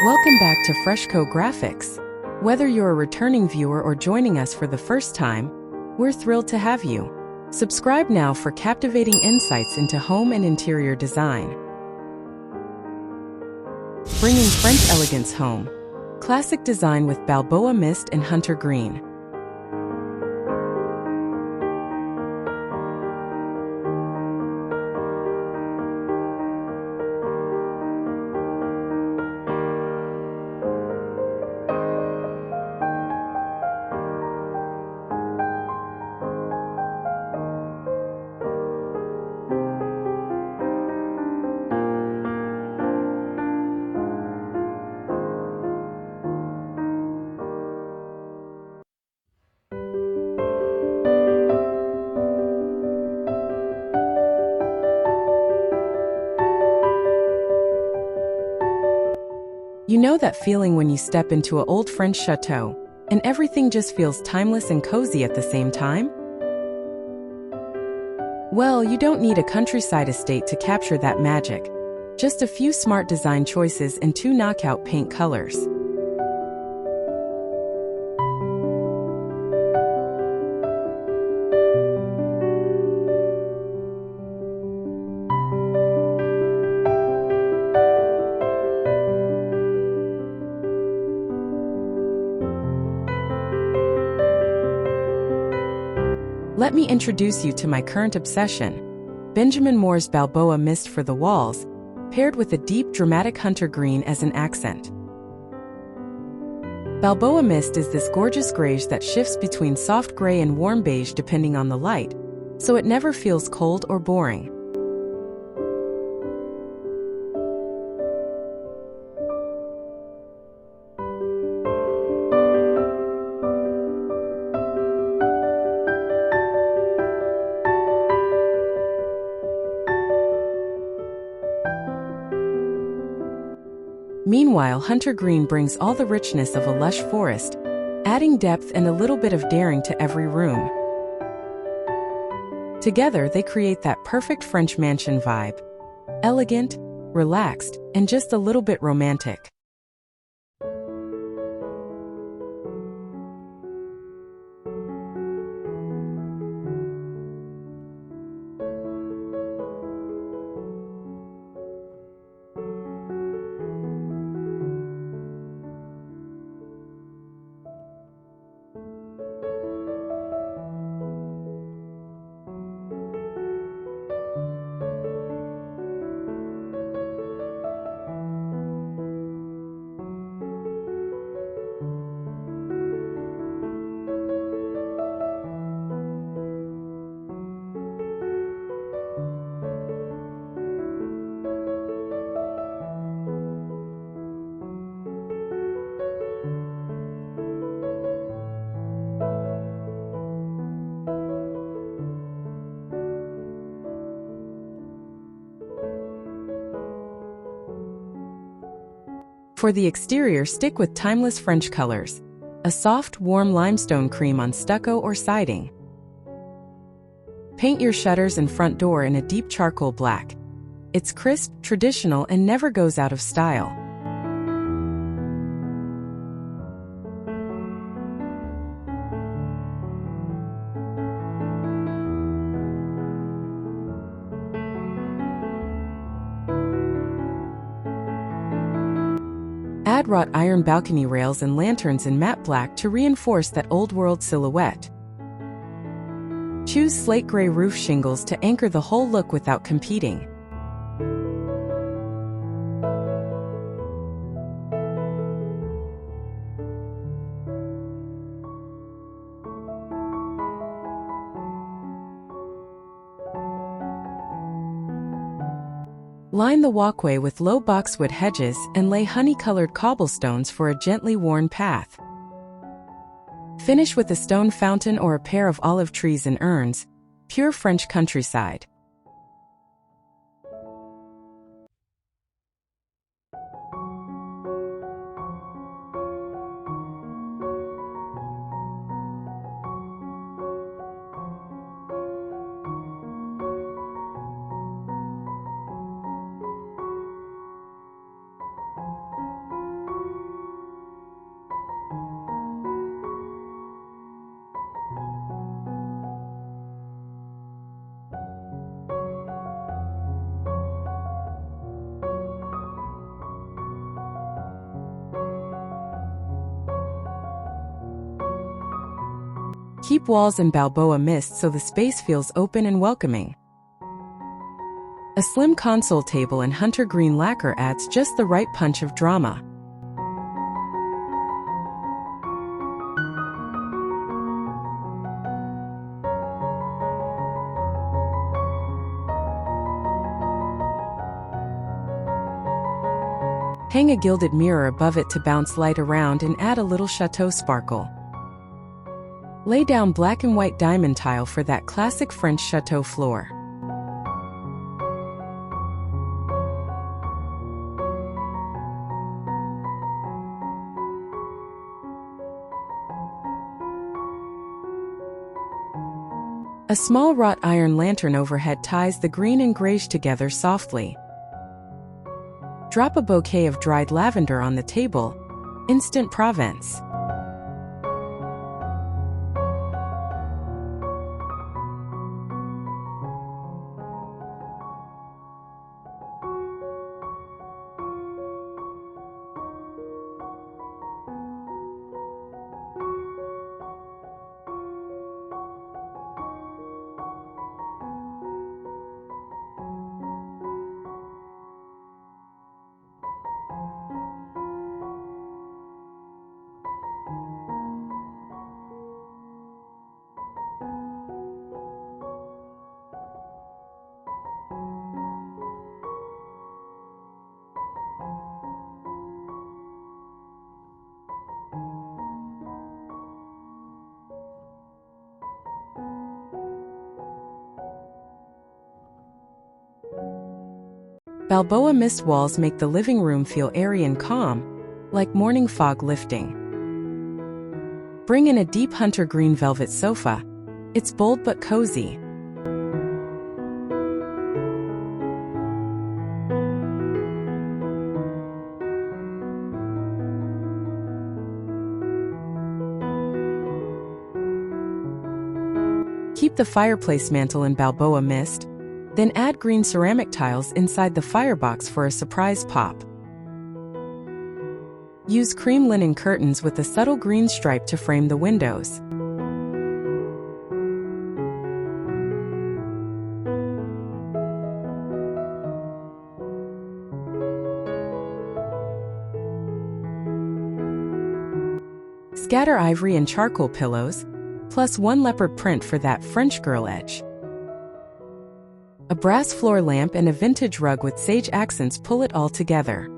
Welcome back to Freshco Graphics. Whether you're a returning viewer or joining us for the first time, we're thrilled to have you. Subscribe now for captivating insights into home and interior design. Bringing French elegance home. Classic design with Balboa Mist and Hunter Green. You know that feeling when you step into an old French château, and everything just feels timeless and cozy at the same time? Well, you don't need a countryside estate to capture that magic. Just a few smart design choices and 2 knockout paint colors. Let me introduce you to my current obsession, Benjamin Moore's Balboa Mist for the walls, paired with a deep, dramatic hunter green as an accent. Balboa Mist is this gorgeous greige that shifts between soft gray and warm beige depending on the light, so it never feels cold or boring. Meanwhile, Hunter Green brings all the richness of a lush forest, adding depth and a little bit of daring to every room. Together, they create that perfect French mansion vibe. Elegant, relaxed, and just a little bit romantic. For the exterior, stick with timeless French colors. A soft, warm limestone cream on stucco or siding. Paint your shutters and front door in a deep charcoal black. It's crisp, traditional, and never goes out of style. Add wrought iron balcony rails and lanterns in matte black to reinforce that old-world silhouette. Choose slate gray roof shingles to anchor the whole look without competing. Line the walkway with low boxwood hedges and lay honey-colored cobblestones for a gently worn path. Finish with a stone fountain or a pair of olive trees and urns, pure French countryside. Keep walls in Balboa Mist so the space feels open and welcoming. A slim console table in hunter green lacquer adds just the right punch of drama. Hang a gilded mirror above it to bounce light around and add a little château sparkle. Lay down black and white diamond tile for that classic French château floor. A small wrought iron lantern overhead ties the green and greige together softly. Drop a bouquet of dried lavender on the table. Instant Provence. Balboa Mist walls make the living room feel airy and calm, like morning fog lifting. Bring in a deep hunter green velvet sofa. It's bold but cozy. Keep the fireplace mantle in Balboa Mist, then add green ceramic tiles inside the firebox for a surprise pop. Use cream linen curtains with a subtle green stripe to frame the windows. Scatter ivory and charcoal pillows, plus one leopard print for that French girl edge. A brass floor lamp and a vintage rug with sage accents pull it all together.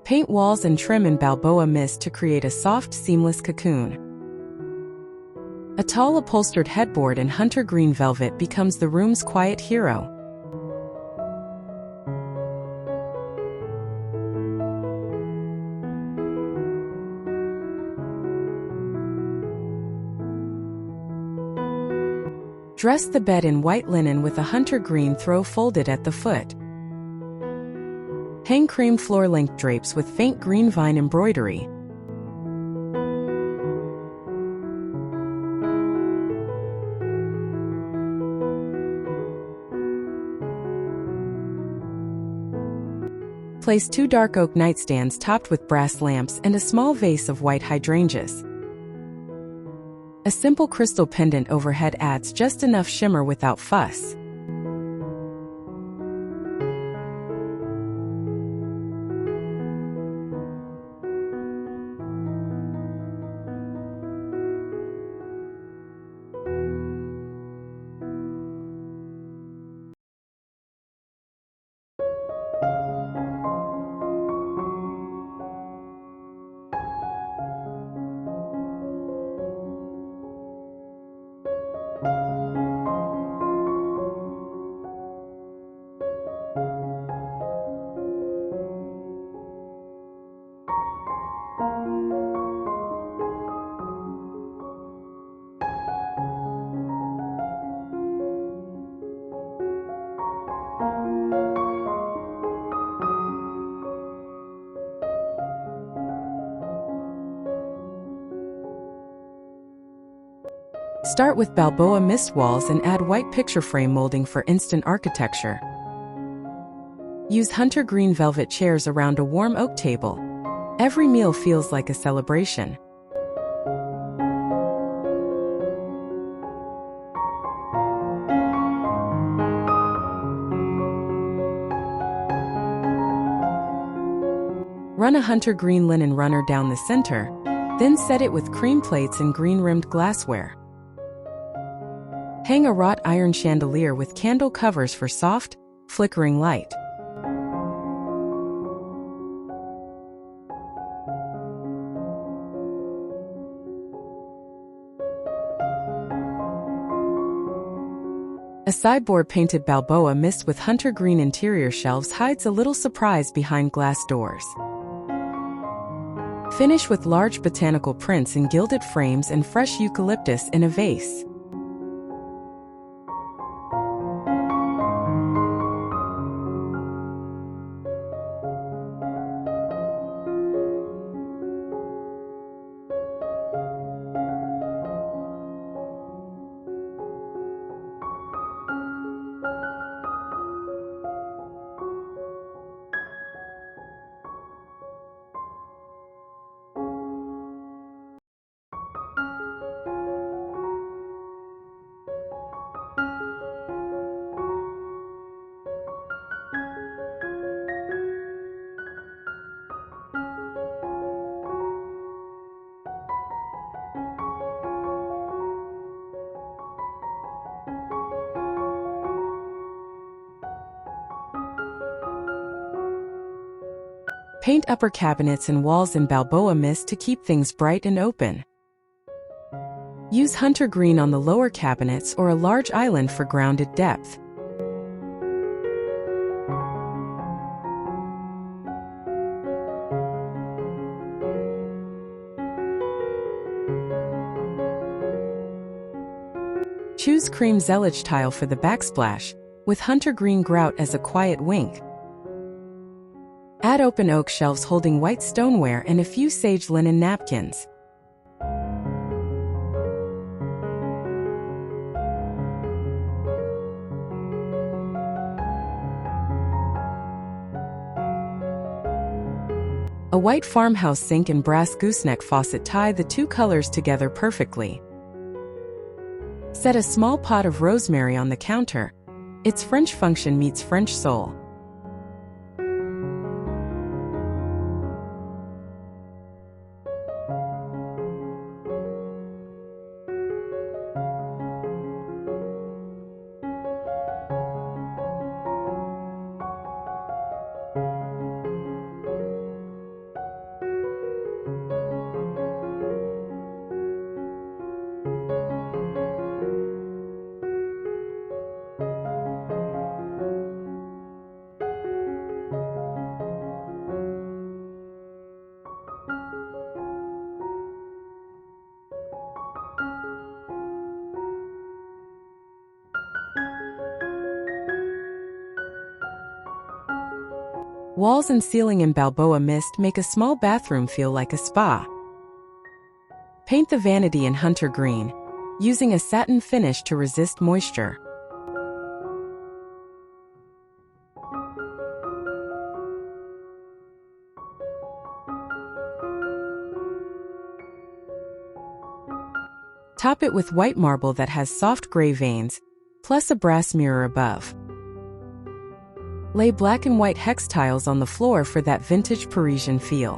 Paint walls and trim in Balboa Mist to create a soft, seamless cocoon. A tall upholstered headboard in hunter green velvet becomes the room's quiet hero. Dress the bed in white linen with a hunter green throw folded at the foot. Hang cream floor-length drapes with faint green vine embroidery. Place 2 dark oak nightstands topped with brass lamps and a small vase of white hydrangeas. A simple crystal pendant overhead adds just enough shimmer without fuss. Start with Balboa Mist walls and add white picture frame molding for instant architecture. Use hunter green velvet chairs around a warm oak table. Every meal feels like a celebration. Run a hunter green linen runner down the center, then set it with cream plates and green-rimmed glassware. Hang a wrought iron chandelier with candle covers for soft, flickering light. A sideboard painted Balboa Mist with hunter green interior shelves hides a little surprise behind glass doors. Finish with large botanical prints in gilded frames and fresh eucalyptus in a vase. Paint upper cabinets and walls in Balboa Mist to keep things bright and open. Use hunter green on the lower cabinets or a large island for grounded depth. Choose cream zellige tile for the backsplash, with hunter green grout as a quiet wink. Add open oak shelves holding white stoneware and a few sage linen napkins. A white farmhouse sink and brass gooseneck faucet tie the two colors together perfectly. Set a small pot of rosemary on the counter. Its French function meets French soul. Walls and ceiling in Balboa Mist make a small bathroom feel like a spa. Paint the vanity in hunter green, using a satin finish to resist moisture. Top it with white marble that has soft gray veins, plus a brass mirror above. Lay black and white hex tiles on the floor for that vintage Parisian feel.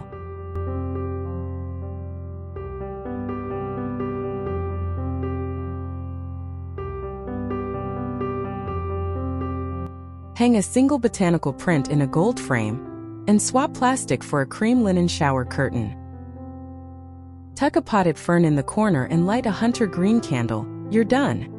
Hang a single botanical print in a gold frame, and swap plastic for a cream linen shower curtain. Tuck a potted fern in the corner and light a hunter green candle. You're done.